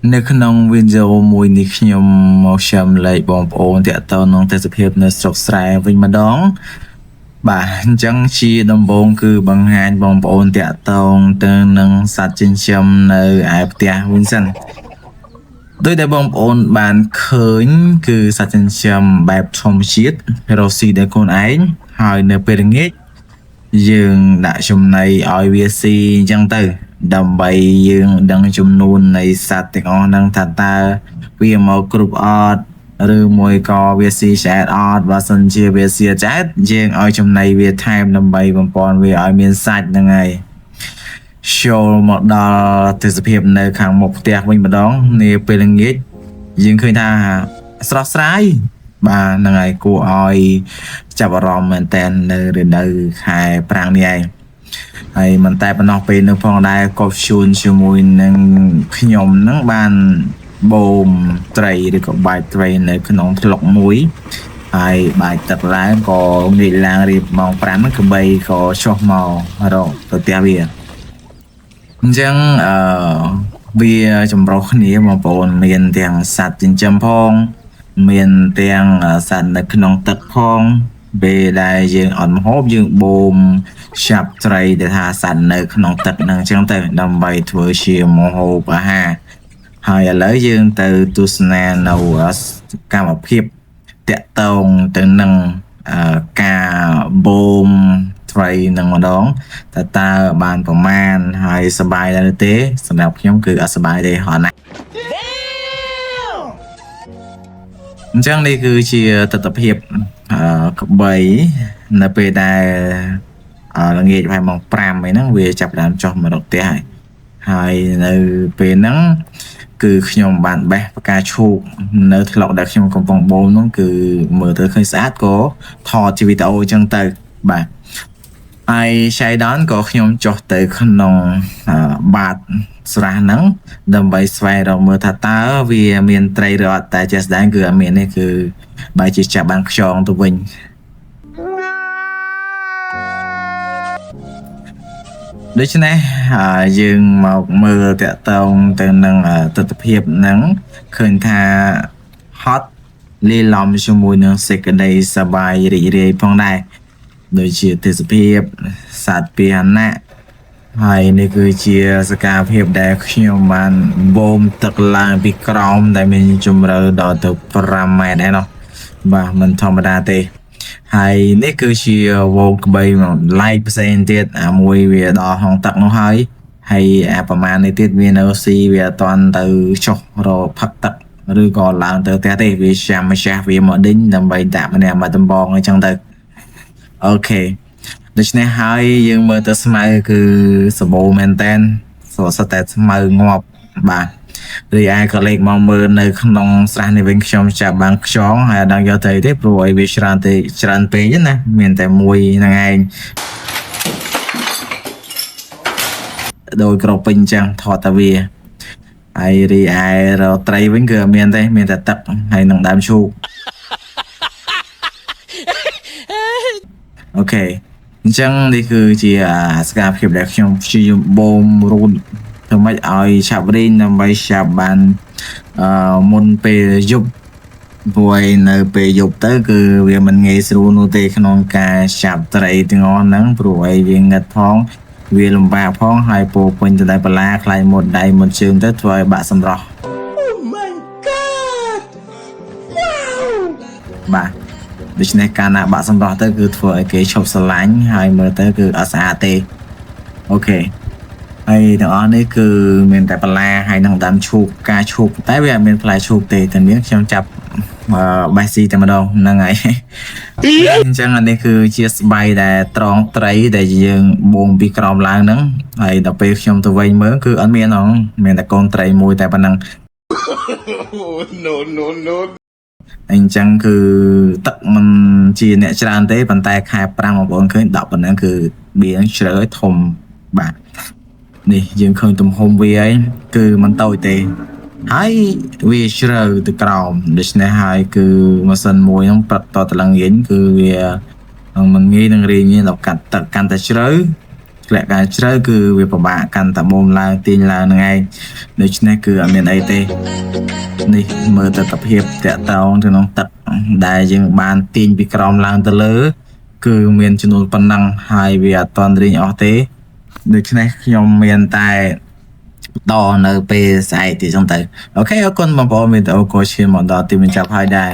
នៅក្នុងវីដេអូមួយនេះខ្ញុំមកចាំលេខបងប្អូនតាក់ទងនឹងទេសភាពនៅស្រុកស្រែវិញម្ដងបាទអញ្ចឹងជាដំបូងគឺបង្ហាញបងប្អូនតាក់ទងទៅនឹងសត្វចិញ្ចឹមនៅឯផ្ទះវិញសិនដោយដែលបងប្អូនបានឃើញគឺសត្វចិញ្ចឹមបែបធម្មជាតិរស់ស៊ីដោយខ្លួនឯងហើយនៅពេលល្ងាចយើងដាក់ចំណីឲ្យវាស៊ីអញ្ចឹងទៅដើម្បីយើងដឹងចំនួននៃសត្វទាំងអស់ហ្នឹងថាតើវាមកគ្រប់អត់ឬមួយក៏វាស៊ីឆ្អែតអត់បើសិនជាវាស៊ីឆ្អែតយើងឲ្យចំណីវាថែមដើម្បីបំពន់វាឲ្យមានសាច់ហ្នឹងហើយចូលមកដល់ទេសភាពនៅខាងមុខផ្ទះវិញម្ដងនាពេលល្ងាចយើងឃើញថាស្រស់ស្រាយបាទហ្នឹងហើយគួរឲ្យចាប់អារម្មណ៍មែនតើនៅរដូវខែប្រាំងនេះឯងហើយមិនតែប៉ុណ្ណោះពេលនៅផងដែរក៏ជួនជាមួយនឹងខ្ញុំហ្នឹងបានបូមត្រីឬក៏បាយត្រីនៅក្នុងថ្លុកមួយហើយបាយទឹកឡើងក៏ងាកឡើងរៀបម៉ោង5ហ្នឹងក្បីក៏ចុះមករកទៅផ្ទះវាអញ្ចឹងវាចម្រុះគ្នាបងប្អូនមានទាំងសត្វចិញ្ចឹមផងមានទាំងសត្វនៅក្នុងទឹកផងពេលដែលយើងអត់ម្ហូបយើងបូមឆាប់ត្រីដែលថាសត្វនៅក្នុងទឹកហ្នឹងអញ្ចឹងទៅដើម្បីធ្វើជាម្ហូបអាហារហើយឥឡូវយើងទៅទស្សនានៅកម្មភាពតាក់ទងទៅនឹងការបូមត្រីនឹងម្ដងតើបានប្រមាណហើយសប្បាយដែរទេសម្រាប់ខ្ញុំគឺអត់សប្បាយទេហ៎ណាអញ្ចឹងនេះគឺជាទស្សនវិជ្ជាក្បីនៅពេលដែលល្ងាចប្រហែលម៉ោង5អីហ្នឹងវាចាប់ផ្ដើមចុះមករកផ្ទះហើយនៅពេលហ្នឹងគឺខ្ញុំបានបេះផ្កាឈូកនៅថ្លុកដែលខ្ញុំកំពុងបូមហ្នឹងគឺមើលទៅឃើញស្អាតក៏ថតជាវីដេអូអញ្ចឹងទៅបាទហើយ Shaydon ក៏ខ្ញុំចុះទៅក្នុងបាតស្រះហ្នឹងដើម្បីស្វែងរកមើលថាតើវាមានត្រីឬអត់តែជាក់ស្ដែងគឺអត់មានទេគឺបែរជាចាប់បានខ្យងទៅវិញដូច្នេះយើងមកមើលតាក់ទងទៅនឹងទស្សនវិជ្ជាហ្នឹងឃើញថាហត់លាយឡំជាមួយនឹងសេចក្តីសប្បាយរីករាយផងដែរដូចជាទេសភាពសត្វពាហនៈហើយនេះគឺជាសកម្មភាពដែលខ្ញុំបានបូមទឹកឡើងពីក្រោមដែលមានជម្រៅដល់ទៅ5ម៉ែត្រឯណោះបាទមិនធម្មតាទេហើយនេះគឺជាវងក្បីឡែកផ្សេងទៀតអាមួយវាដល់ក្នុងទឹកនោះហើយអាប្រមាណនេះទៀតវានៅស៊ីវាអត់តាន់ទៅចុះរកផឹកទឹកឬក៏ឡើងទៅផ្ទះទេវាចាំម្ចាស់វាមកដេញដើម្បីដាក់ម្នាក់មកដំបងអញ្ចឹងទៅអូខេដូច្នេះហើយយើងមើលទៅស្មៅគឺសម្បូរមែនតែនសុទ្ធតែស្មៅងាប់បាទរីឯក៏លេខមកមើលនៅក្នុងស្រះនេះវិញខ្ញុំចាប់បានខ្យងហើយអត់ដឹងយកទៅទេព្រោះឲ្យវាច្រើនពេកណាមានតែមួយហ្នឹងឯងដោយក្របពេញអញ្ចឹងថតតែវាហើយរីឯរកត្រីវិញគឺអត់មានទេមានតែទឹកហើយនឹងដើមឈូកអូខេអញ្ចឹងនេះគឺជាសកម្មភាពដែលខ្ញុំព្យាយាមបូមរូតធ្វើម៉េចឲ្យឆាប់រីងដើម្បីឆាប់បានមុនពេលយប់ព្រោះនៅពេលយប់ទៅគឺវាមិនងាយស្រួលនោះទេក្នុងការចាប់ត្រីទាំងអស់ហ្នឹងព្រោះឲ្យវាងឹតផងវាលំបាកផងហើយពោពេញទៅដោយបន្លាខ្លាយមុតដៃមុតជើងទៅធ្វើឲ្យបាក់សម្រស់ Oh my god បាទដូច្នេះការណាបាក់សម្រស់ទៅគឺធ្វើឲ្យគេឈប់ស្រឡាញ់ហើយមើលទៅគឺអត់ស្អាតទេអូខេហើយទាំងអស់នេះគឺមានតែបន្លាហើយនឹងដើមឈូកការឈូកតែវាអត់មានផ្លែឈូកទេតែនេះខ្ញុំចាប់បេះស៊ីតែម្ដងហ្នឹងហើយអញ្ចឹងអានេះគឺជាស្បៃដែលត្រង់ត្រីដែលយើងបូមពីក្រោមឡើងហ្នឹងហើយដល់ពេលខ្ញុំទៅវិញមើលគឺអត់មានហ្នឹងមានតែកូនត្រីមួយតែប៉ុណ្ណឹង No អញ្ចឹងគឺទឹកមិនជាអ្នកច្រើនទេប៉ុន្តែខែ5បងប្អូនឃើញ10ប៉ុណ្ណឹងគឺបៀងជ្រៅធំបាទនេះយើងឃើញទំហំវាឯងគឺមិនតូចទេហើយវាជ្រៅទៅក្រោមដូច្នេះហើយគឺម៉ាស៊ីនមួយហ្នឹងប្រឹកតតឡើងវិញគឺវាមិនងាយនឹងរីងដល់កាត់ទឹកកាន់តែជ្រៅ ធ្លាក់ការជ្រៅគឺវាពិបាកកាន់តែមុំឡើងទាញឡើងហ្នឹងឯងដូច្នេះគឺអត់មានអីទេនេះមើលទស្សនភាពតាក់តងទៅក្នុងទឹកដែលយើងបានទាញពីក្រោមឡើងទៅលើគឺមានចំនួនប៉ុណ្ណឹងហើយវាអត់តន់រីងអស់ទេដូច្នេះខ្ញុំមានតែតនៅពេលស្អែកទៀតចឹងទៅអូខេអរគុណបងប្អូនវីដេអូក៏ឈានមកដល់ទីបញ្ចប់ហើយដែរ